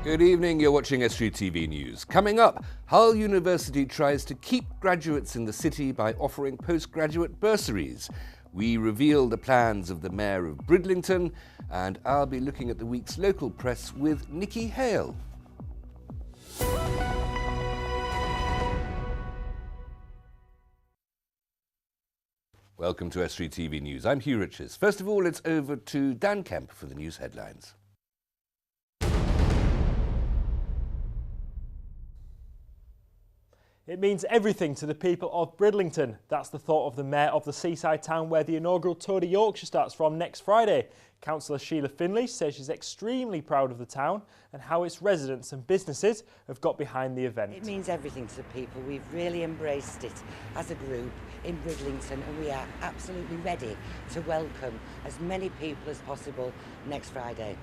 Good evening, you're watching Estuary TV News. Coming up, Hull University tries to keep graduates in the city by offering postgraduate bursaries. We reveal the plans of the Mayor of Bridlington, and I'll be looking at the week's local press with Nikki Hale. Welcome to Estuary TV News. I'm Hugh Riches. First of all, it's over to Dan Kemp for the news headlines. It means everything to the people of Bridlington. That's the thought of the Mayor of the seaside town where the inaugural Tour de Yorkshire starts from next Friday. Councillor Sheila Finlay says she's extremely proud of the town and how its residents and businesses have got behind the event. It means everything to the people. We've really embraced it as a group in Bridlington, and we are absolutely ready to welcome as many people as possible next Friday.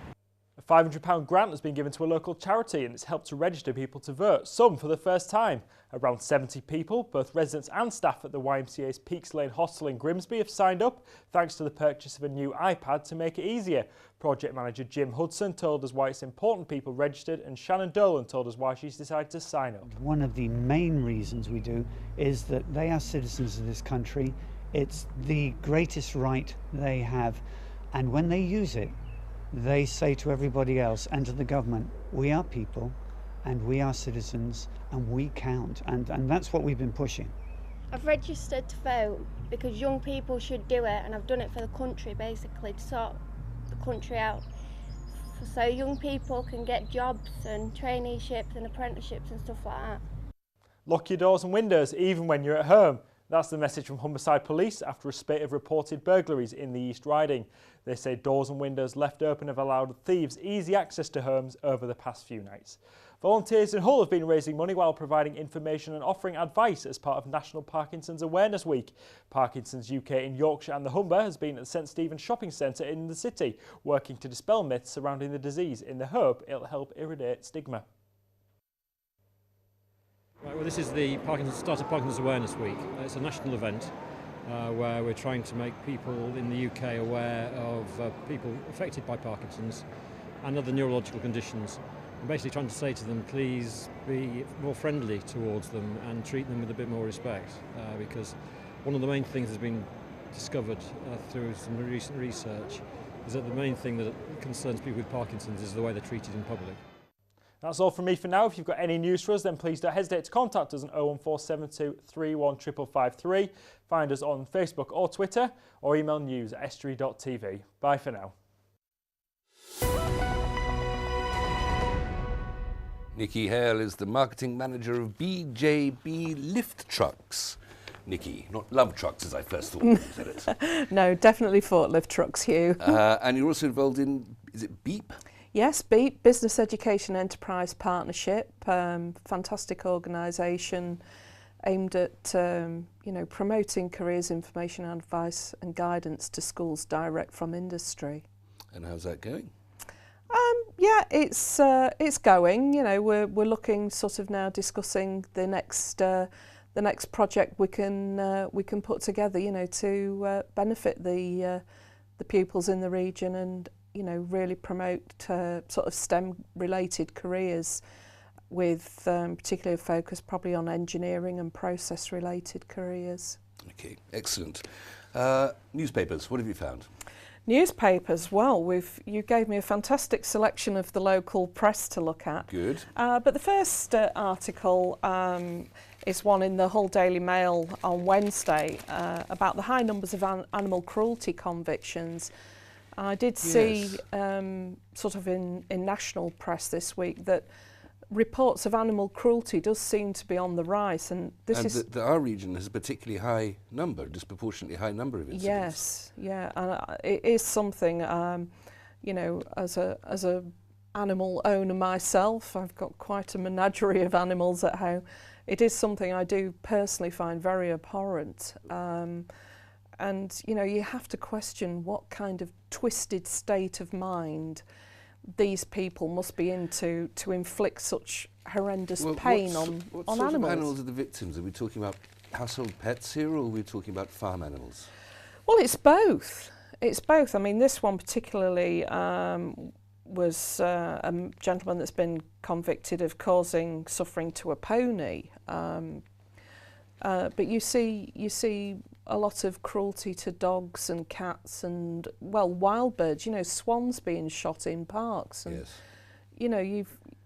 A £500 grant has been given to a local charity and it's helped to register people to vote, some for the first time. Around 70 people, both residents and staff at the YMCA's Peaks Lane Hostel in Grimsby have signed up thanks to the purchase of a new iPad to make it easier. Project manager Jim Hudson told us why it's important people registered, and Shannon Dolan told us why she's decided to sign up. One of the main reasons we do is that they are citizens of this country. It's the greatest right they have, and when they use it, they say to everybody else and to the government, we are people and we are citizens and we count, and that's what we've been pushing. I've registered to vote because young people should do it, and I've done it for the country, basically to sort the country out so young people can get jobs and traineeships and apprenticeships and stuff like that. Lock your doors and windows even when you're at home. That's the message from Humberside Police after a spate of reported burglaries in the East Riding. They say doors and windows left open have allowed thieves easy access to homes over the past few nights. Volunteers in Hull have been raising money while providing information and offering advice as part of National Parkinson's Awareness Week. Parkinson's UK in Yorkshire and the Humber has been at the St Stephen's Shopping Centre in the city, working to dispel myths surrounding the disease in the hope it'll help eradicate stigma. Right, well, this is the start of Parkinson's Awareness Week. It's a national event where we're trying to make people in the UK aware of people affected by Parkinson's and other neurological conditions. I'm basically trying to say to them, please be more friendly towards them and treat them with a bit more respect, because one of the main things that's been discovered through some recent research is that the main thing that concerns people with Parkinson's is the way they're treated in public. That's all from me for now. If you've got any news for us, then please don't hesitate to contact us on 01472 31 553. Find us on Facebook or Twitter, or email news@estuary.tv. Bye for now. Nikki Hale is the marketing manager of BJB Lift Trucks. Nikki, not love trucks as I first thought you said it. No, definitely forklift trucks, Hugh. And you're also involved in, is it BEEP? Yes, BEEP, Business Education Enterprise Partnership, fantastic organisation aimed at promoting careers, information, advice and guidance to schools direct from industry. And how's that going? Yeah, it's going. You know, we're looking sort of now discussing the next project we can put together. You know, to benefit the pupils in the region and really promote sort of STEM-related careers, with particular focus probably on engineering and process-related careers. Okay, excellent. Newspapers, what have you found? Newspapers, well, you gave me a fantastic selection of the local press to look at. Good. But the first article is one in the Hull Daily Mail on Wednesday about the high numbers of animal cruelty convictions. I did see sort of in national press this week that reports of animal cruelty does seem to be on the rise, and our region has a particularly high number, disproportionately high number of incidents. Yes, yeah, and it is something. As a animal owner myself, I've got quite a menagerie of animals at home. It is something I do personally find very abhorrent. And you have to question what kind of twisted state of mind these people must be in to inflict such horrendous pain on animals. What sort of animals are the victims? Are we talking about household pets here, or are we talking about farm animals? Well, it's both. It's both. I mean, this one particularly was a gentleman that's been convicted of causing suffering to a pony. But you see a lot of cruelty to dogs and cats and, well, wild birds. You know, swans being shot in parks. And, Yes.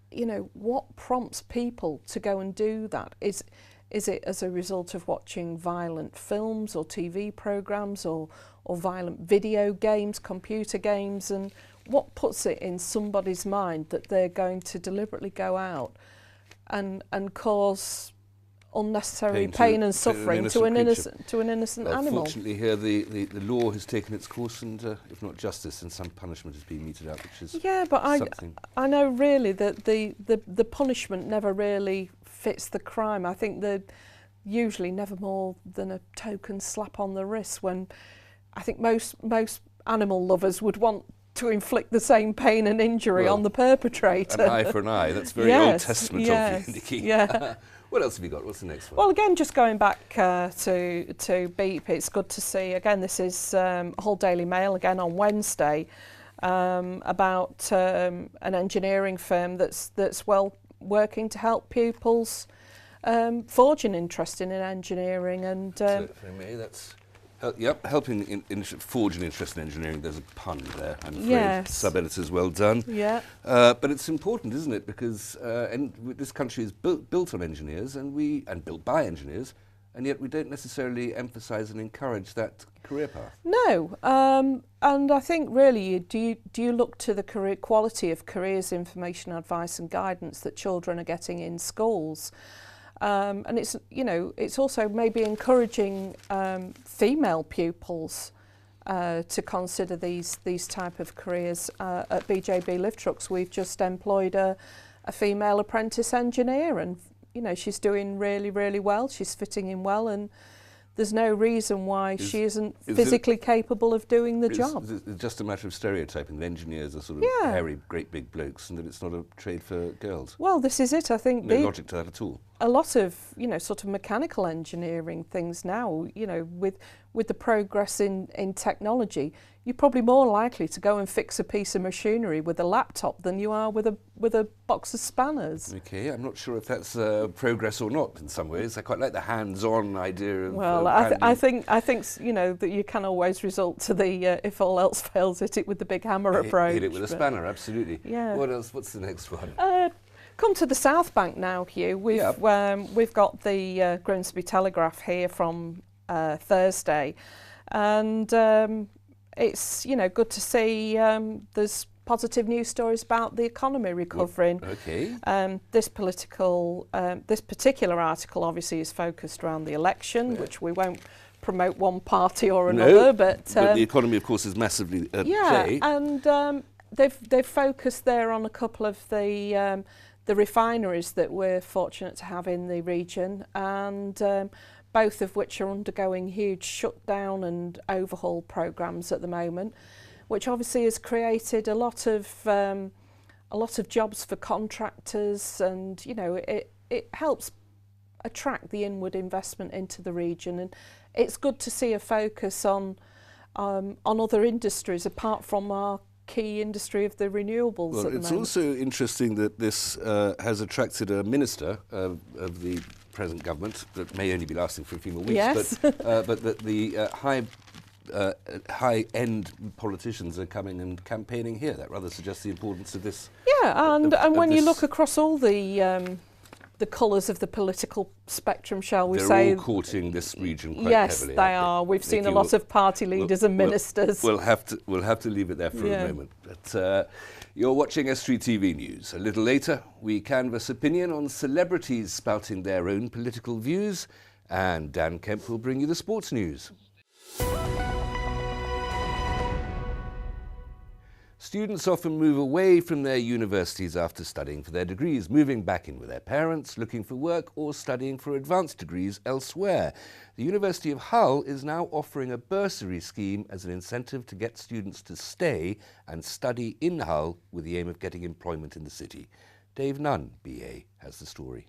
You know, what prompts people to go and do that? Is it as a result of watching violent films or TV programmes or violent video games, computer games? And what puts it in somebody's mind that they're going to deliberately go out and cause unnecessary pain and suffering to an innocent animal? Fortunately here the law has taken its course, and if not justice, then some punishment is being meted out, which is something. I know really that the punishment never really fits the crime. I think they're usually never more than a token slap on the wrist, when I think most animal lovers would want to inflict the same pain and injury on the perpetrator. An eye for an eye, that's very Old Testament of you, Nikki. Yeah. What else have you got? What's the next one? Well, again, just going back to Beep, it's good to see, again, this is Hull Daily Mail, again on Wednesday, about an engineering firm that's working to help pupils forge an interest in engineering. And so for me, that's helping forge an interest in engineering. There's a pun there, I'm afraid. Yes. Sub-editors, well done. Yeah. But it's important, isn't it? Because this country is built on engineers and built by engineers, and yet we don't necessarily emphasise and encourage that career path. No, and I think really, do you look to the quality of careers, information, advice, and guidance that children are getting in schools? And it's also maybe encouraging female pupils to consider these type of careers. At BJB Lift Trucks, we've just employed a female apprentice engineer, and she's doing really, really well. She's fitting in well, and there's no reason why she isn't physically capable of doing the job. It's just a matter of stereotyping. The engineers are sort of hairy, great big blokes, and that it's not a trade for girls. Well, this is it. I think no logic to that at all. A lot of sort of mechanical engineering things now, with the progress in technology, you're probably more likely to go and fix a piece of machinery with a laptop than you are with a box of spanners. Okay, I'm not sure if that's progress or not. In some ways, I quite like the hands-on idea of. Well, I think that you can always resort to the if all else fails, hit it with the big hammer approach. Hit it with a spanner, absolutely. Yeah. What else? What's the next one? Come to the South Bank now, Hugh. We've got the Grimsby Telegraph here from Thursday, and it's good to see there's positive news stories about the economy recovering. Okay. This particular article obviously is focused around the election, which we won't promote one party or another, but the economy, of course, is massively at play. And they've focused there on a couple of the refineries that we're fortunate to have in the region, and both of which are undergoing huge shutdown and overhaul programs at the moment, which obviously has created a lot of jobs for contractors, and it helps attract the inward investment into the region. And it's good to see a focus on other industries apart from our key industry of the renewables. Well, at the it's moment. also interesting that this has attracted a minister of the present government that may only be lasting for a few more weeks, yes. but that the high-end politicians are coming and campaigning here. That rather suggests the importance of this. Yeah, and when you look across all the colours of the political spectrum, shall we say? They're all courting this region quite heavily. Yes, they are. We've seen a lot of party leaders and ministers. We'll have to leave it there for a moment. But you're watching Estuary TV News. A little later, we canvass opinion on celebrities spouting their own political views, and Dan Kemp will bring you the sports news. Students often move away from their universities after studying for their degrees, moving back in with their parents, looking for work or studying for advanced degrees elsewhere. The University of Hull is now offering a bursary scheme as an incentive to get students to stay and study in Hull with the aim of getting employment in the city. Dave Nunn, BA, has the story.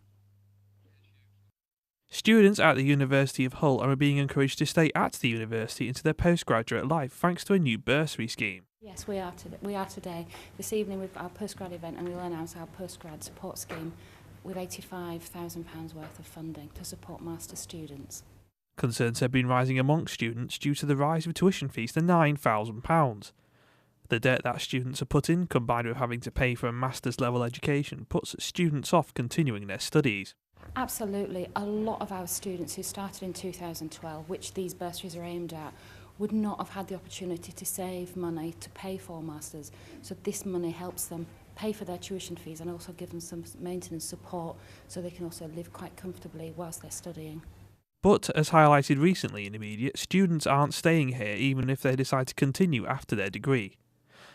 Students at the University of Hull are being encouraged to stay at the university into their postgraduate life thanks to a new bursary scheme. Yes, we are today. This evening we've got our postgrad event and we'll announce our postgrad support scheme with £85,000 worth of funding to support master's students. Concerns have been rising amongst students due to the rise of tuition fees to £9,000. The debt that students are put in, combined with having to pay for a master's level education, puts students off continuing their studies. Absolutely. A lot of our students who started in 2012, which these bursaries are aimed at, would not have had the opportunity to save money to pay for masters. So this money helps them pay for their tuition fees and also give them some maintenance support so they can also live quite comfortably whilst they're studying. But, as highlighted recently in the media, students aren't staying here even if they decide to continue after their degree.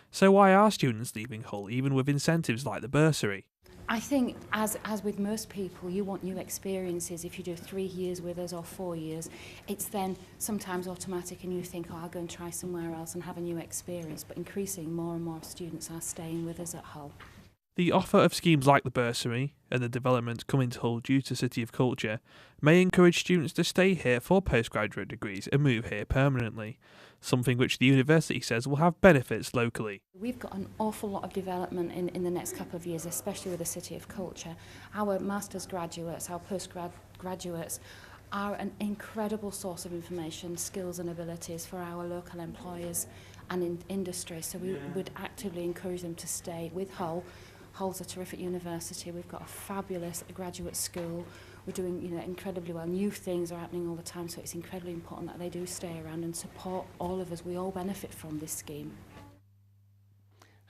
So why are students leaving Hull even with incentives like the bursary? I think, as with most people, you want new experiences. If you do 3 years with us or 4 years, it's then sometimes automatic and you think, oh, I'll go and try somewhere else and have a new experience. But increasingly, more and more students are staying with us at Hull. The offer of schemes like the bursary and the development coming to Hull due to City of Culture may encourage students to stay here for postgraduate degrees and move here permanently, something which the university says will have benefits locally. We've got an awful lot of development in the next couple of years, especially with the City of Culture. Our master's graduates, our postgrad graduates are an incredible source of information, skills and abilities for our local employers and in industry, so we would actively encourage them to stay with Hull. Hull's a terrific university. We've got a fabulous graduate school. We're doing, incredibly well. New things are happening all the time, so it's incredibly important that they do stay around and support all of us. We all benefit from this scheme.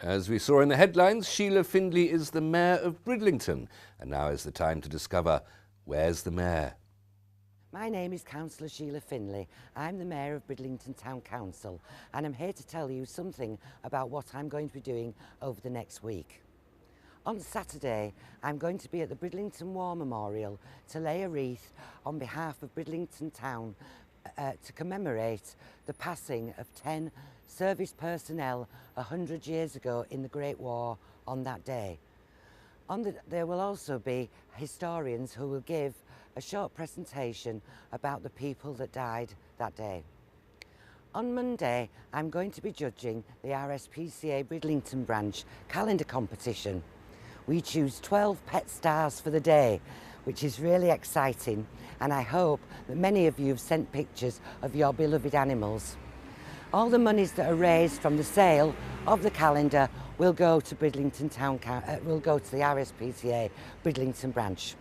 As we saw in the headlines, Sheila Findlay is the Mayor of Bridlington, and now is the time to discover where's the Mayor. My name is Councillor Sheila Findlay. I'm the Mayor of Bridlington Town Council, and I'm here to tell you something about what I'm going to be doing over the next week. On Saturday, I'm going to be at the Bridlington War Memorial to lay a wreath on behalf of Bridlington Town to commemorate the passing of 10 service personnel 100 years ago in the Great War on that day. There will also be historians who will give a short presentation about the people that died that day. On Monday, I'm going to be judging the RSPCA Bridlington branch calendar competition. We choose 12 pet stars for the day, which is really exciting, and I hope that many of you have sent pictures of your beloved animals. All the monies that are raised from the sale of the calendar will go to Bridlington will go to the RSPCA Bridlington branch.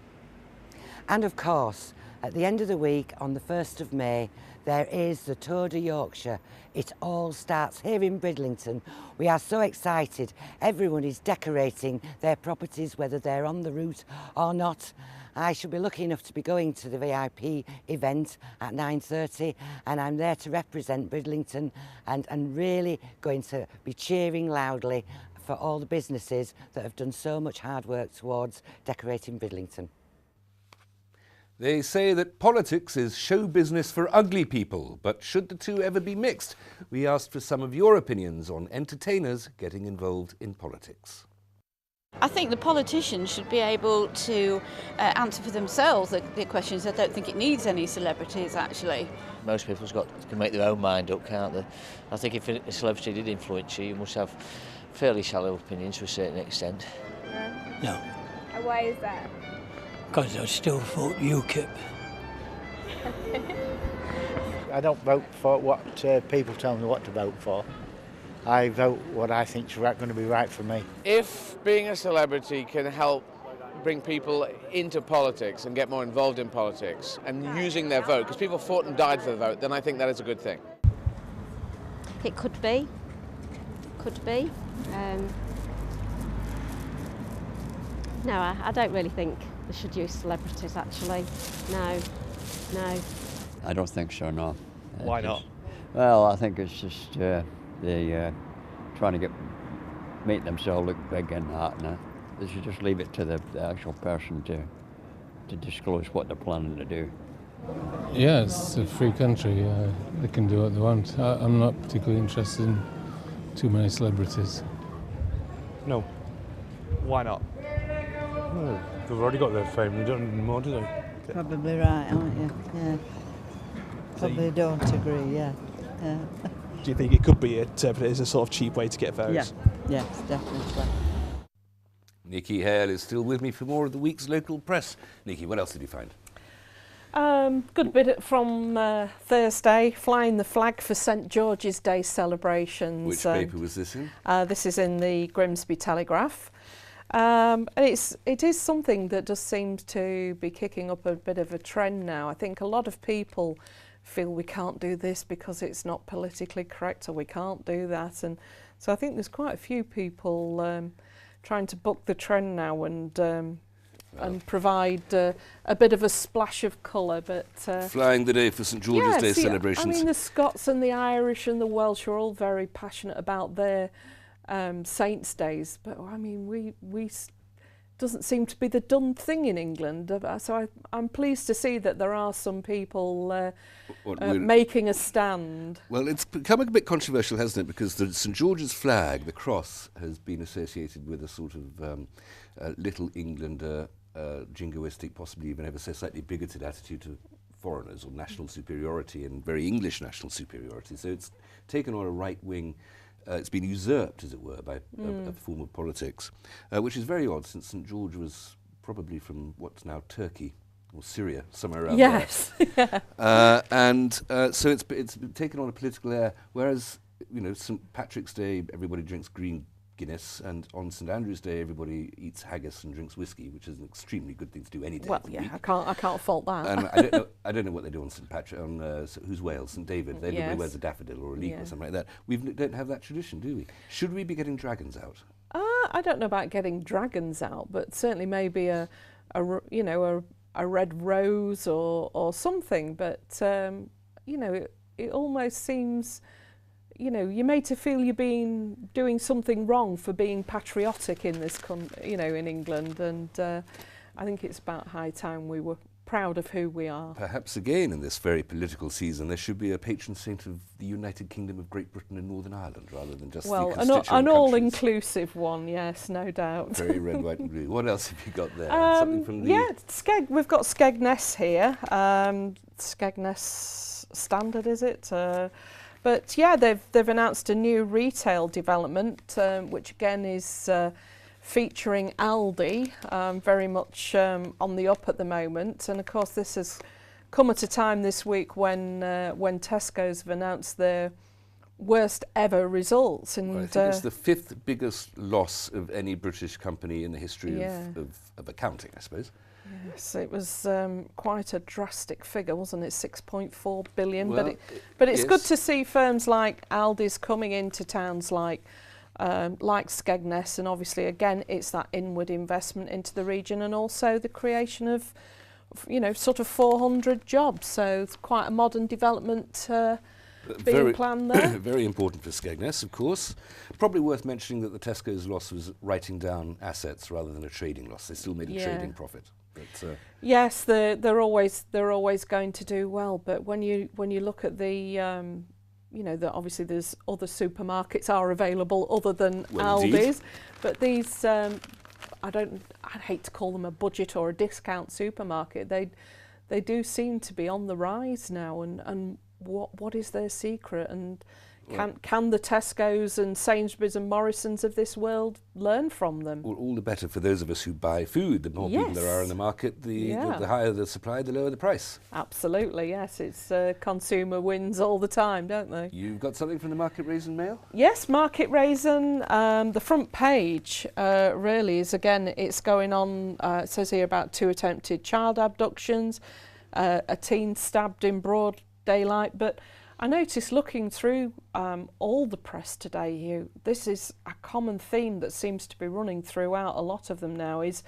And of course, at the end of the week, on the 1st of May, there is the Tour de Yorkshire. It all starts here in Bridlington. We are so excited. Everyone is decorating their properties, whether they're on the route or not. I shall be lucky enough to be going to the VIP event at 9:30, and I'm there to represent Bridlington and really going to be cheering loudly for all the businesses that have done so much hard work towards decorating Bridlington. They say that politics is show business for ugly people, but should the two ever be mixed? We asked for some of your opinions on entertainers getting involved in politics. I think the politicians should be able to answer for themselves the questions. I don't think it needs any celebrities, actually. Most people can make their own mind up, can't they? I think if a celebrity did influence you, you must have fairly shallow opinions to a certain extent. No. And why is that? Because I still vote UKIP. I don't vote for what people tell me what to vote for. I vote what I think is going to be right for me. If being a celebrity can help bring people into politics and get more involved in politics and using their vote, because people fought and died for the vote, then I think that is a good thing. It could be. No, I don't really think they should use celebrities, actually. No. I don't think so, no. Why not? Well, I think it's just they trying to make themselves look big and that, and they should just leave it to the actual person to disclose what they're planning to do. Yeah, it's a free country. They can do what they want. I'm not particularly interested in too many celebrities. No. Why not? Well, they've already got their fame, they don't need more, do they? Probably right, aren't you? Yeah. Probably don't agree, yeah. do you think it could be interpreted as a sort of cheap way to get votes? Yeah, definitely. Nikki Hale is still with me for more of the week's local press. Nikki, what else did you find? Good bit from Thursday, flying the flag for St George's Day celebrations. Which paper was this in? This is in the Grimsby Telegraph. And it is something that just seems to be kicking up a bit of a trend now. I think a lot of people feel we can't do this because it's not politically correct, or we can't do that. And so I think there's quite a few people trying to buck the trend now and provide a bit of a splash of colour. But flying the day for St George's Day celebrations. I mean, the Scots and the Irish and the Welsh are all very passionate about their Saints' Days, but I mean, we doesn't seem to be the done thing in England. So I'm pleased to see that there are some people making a stand. Well, it's become a bit controversial, hasn't it? Because the St George's flag, the cross, has been associated with a sort of Little Englander, jingoistic, possibly even ever so slightly bigoted attitude to foreigners, or national superiority, and very English national superiority. So it's taken on a right-wing. It's been usurped, as it were, by a form of politics, which is very odd, since St George was probably from what's now Turkey or Syria, somewhere around there. So it's taken on a political air, whereas, you know, St Patrick's Day, everybody drinks green Guinness, and on St Andrew's Day everybody eats haggis and drinks whiskey, which is an extremely good thing to do any day. Well, yeah, I can't fault that. And I don't know what they do on St Patrick, on who's Wales, St David. Everybody wears a daffodil or a leek or something like that. We don't have that tradition, do we? Should we be getting dragons out? I don't know about getting dragons out, but certainly maybe a red rose or something. But you know, it almost seems, you know, you're made to feel you're doing something wrong for being patriotic in this in England, and I think it's about high time we were proud of who we are. Perhaps again in this very political season there should be a patron saint of the United Kingdom of Great Britain and Northern Ireland, rather than just the constituent an all-inclusive one, yes, no doubt. Very red, white and blue. What else have you got there? Something from the... we've got Skegness here. Skegness Standard, is it? But yeah, they've announced a new retail development, which again is featuring Aldi, very much on the up at the moment. And of course, this has come at a time this week when Tesco's have announced their worst ever results. And I think it's the 5th biggest loss of any British company in the history of accounting, I suppose. Yes, it was quite a drastic figure, wasn't it? 6.4 billion. Well, but it's good to see firms like Aldi's coming into towns like Skegness, and obviously again it's that inward investment into the region, and also the creation of, you know, sort of 400 jobs. So it's quite a modern development being planned there. Very important for Skegness, of course. Probably worth mentioning that the Tesco's loss was writing down assets rather than a trading loss. They still made a trading profit. But, yes, they're always going to do well. But when you look at the you know, that obviously there's other supermarkets are available other than Aldi's, indeed. But these I'd hate to call them a budget or a discount supermarket. They do seem to be on the rise now, and what is their secret? And can the Tesco's and Sainsbury's and Morrisons of this world learn from them? Well, all the better for those of us who buy food. The more people there are in the market, the higher the supply, the lower the price. Absolutely, yes. It's consumer wins all the time, don't they? You've got something from the Market Raisin Mail? Yes, Market Raisin. The front page really is, again, it's going on, it says here about 2 attempted child abductions, a teen stabbed in broad daylight, but I noticed looking through all the press today, this is a common theme that seems to be running throughout a lot of them now, is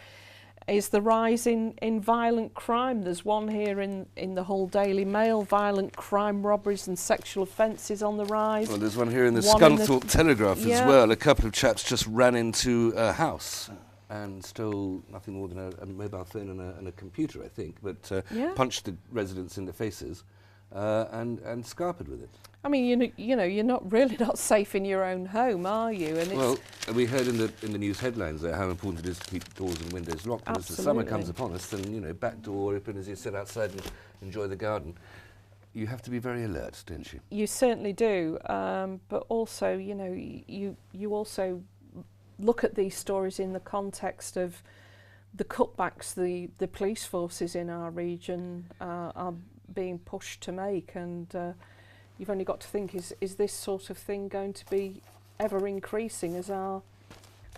the rise in violent crime. There's one here in the Hull Daily Mail, violent crime, robberies and sexual offences on the rise. Well, there's one here in the Scunthorpe Telegraph as well. A couple of chaps just ran into a house and stole nothing more than a mobile phone and a computer, I think, but punched the residents in the faces. And scarpered with it. I mean, you know, you're not safe in your own home, are you? And well, we heard in the news headlines there how important it is to keep doors and windows locked. And as the summer comes upon us, then, you know, back door open as you sit outside and enjoy the garden. you have to be very alert, don't you? You certainly do, but also, you know, you also look at these stories in the context of the cutbacks the police forces in our region are being pushed to make, and you've only got to think, is this sort of thing going to be ever increasing as our,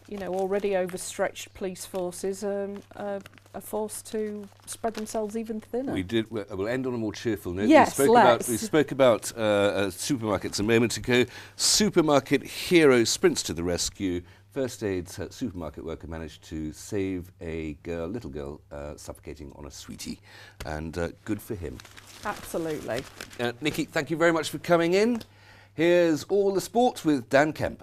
you know, already overstretched police forces are forced to spread themselves even thinner? We'll end on a more cheerful note. Yes, we spoke about supermarkets a moment ago. Supermarket hero sprints to the rescue. First Aid's supermarket worker managed to save a little girl suffocating on a sweetie, and good for him. Absolutely. Nikki, thank you very much for coming in. Here's all the sports with Dan Kemp.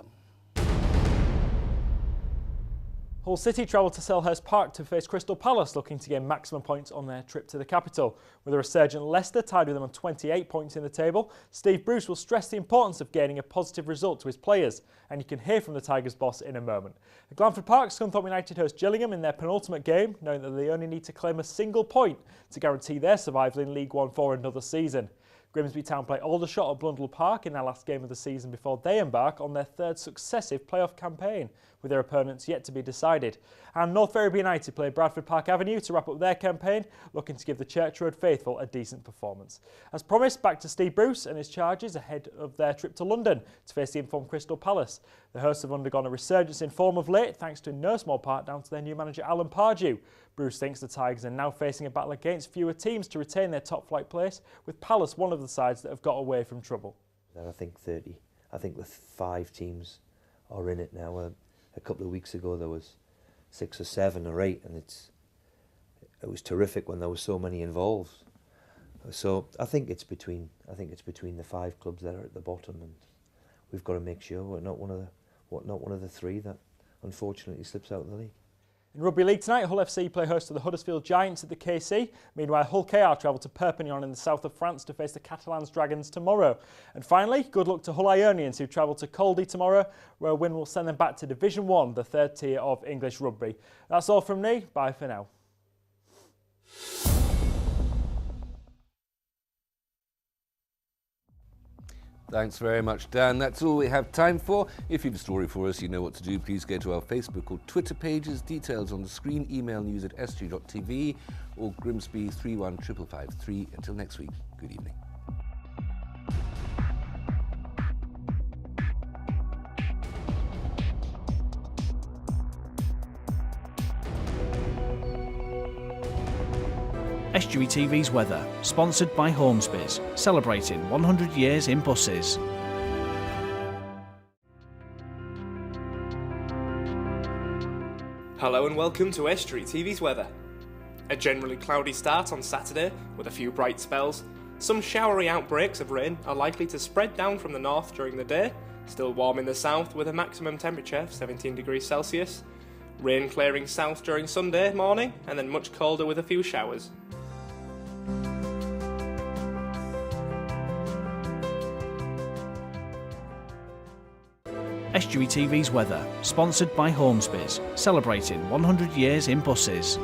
Hull City travelled to Selhurst Park to face Crystal Palace, looking to gain maximum points on their trip to the capital. With a resurgent Leicester tied with them on 28 points in the table, Steve Bruce will stress the importance of gaining a positive result to his players, and you can hear from the Tigers boss in a moment. At Glanford Park, Scunthorpe United host Gillingham in their penultimate game, knowing that they only need to claim a single point to guarantee their survival in League One for another season. Grimsby Town play Aldershot at Blundell Park in their last game of the season before they embark on their third successive playoff campaign, with their opponents yet to be decided. And North Ferriby United play Bradford Park Avenue to wrap up their campaign, looking to give the Church Road faithful a decent performance. As promised, back to Steve Bruce and his charges ahead of their trip to London to face the informed Crystal Palace. The hosts have undergone a resurgence in form of late, thanks to no small part down to their new manager Alan Pardew. Bruce thinks the Tigers are now facing a battle against fewer teams to retain their top flight place, with Palace one of the sides that have got away from trouble. I think the 5 teams are in it now. A couple of weeks ago there was 6 or 7 or 8, and it was terrific when there were so many involved. So I think it's between the 5 clubs that are at the bottom, and we've got to make sure we're not one of the 3 that unfortunately slips out of the league. In Rugby League tonight, Hull FC play host to the Huddersfield Giants at the KC. Meanwhile, Hull KR travel to Perpignan in the south of France to face the Catalans Dragons tomorrow. And finally, good luck to Hull Ionians, who travel to Caldy tomorrow, where a win will send them back to Division 1, the 3rd tier of English rugby. That's all from me. Bye for now. Thanks very much, Dan. That's all we have time for. If you have a story for us, you know what to do. Please go to our Facebook or Twitter pages. Details on the screen. Email news@estuary.tv or Grimsby 3155553. Until next week, good evening. Estuary TV's weather, sponsored by Hornsby's, celebrating 100 years in buses. Hello and welcome to Estuary TV's weather. A generally cloudy start on Saturday with a few bright spells. Some showery outbreaks of rain are likely to spread down from the north during the day, still warm in the south with a maximum temperature of 17 degrees Celsius. Rain clearing south during Sunday morning and then much colder with a few showers. Estuary TV's weather, sponsored by Hornsby's, celebrating 100 years in buses.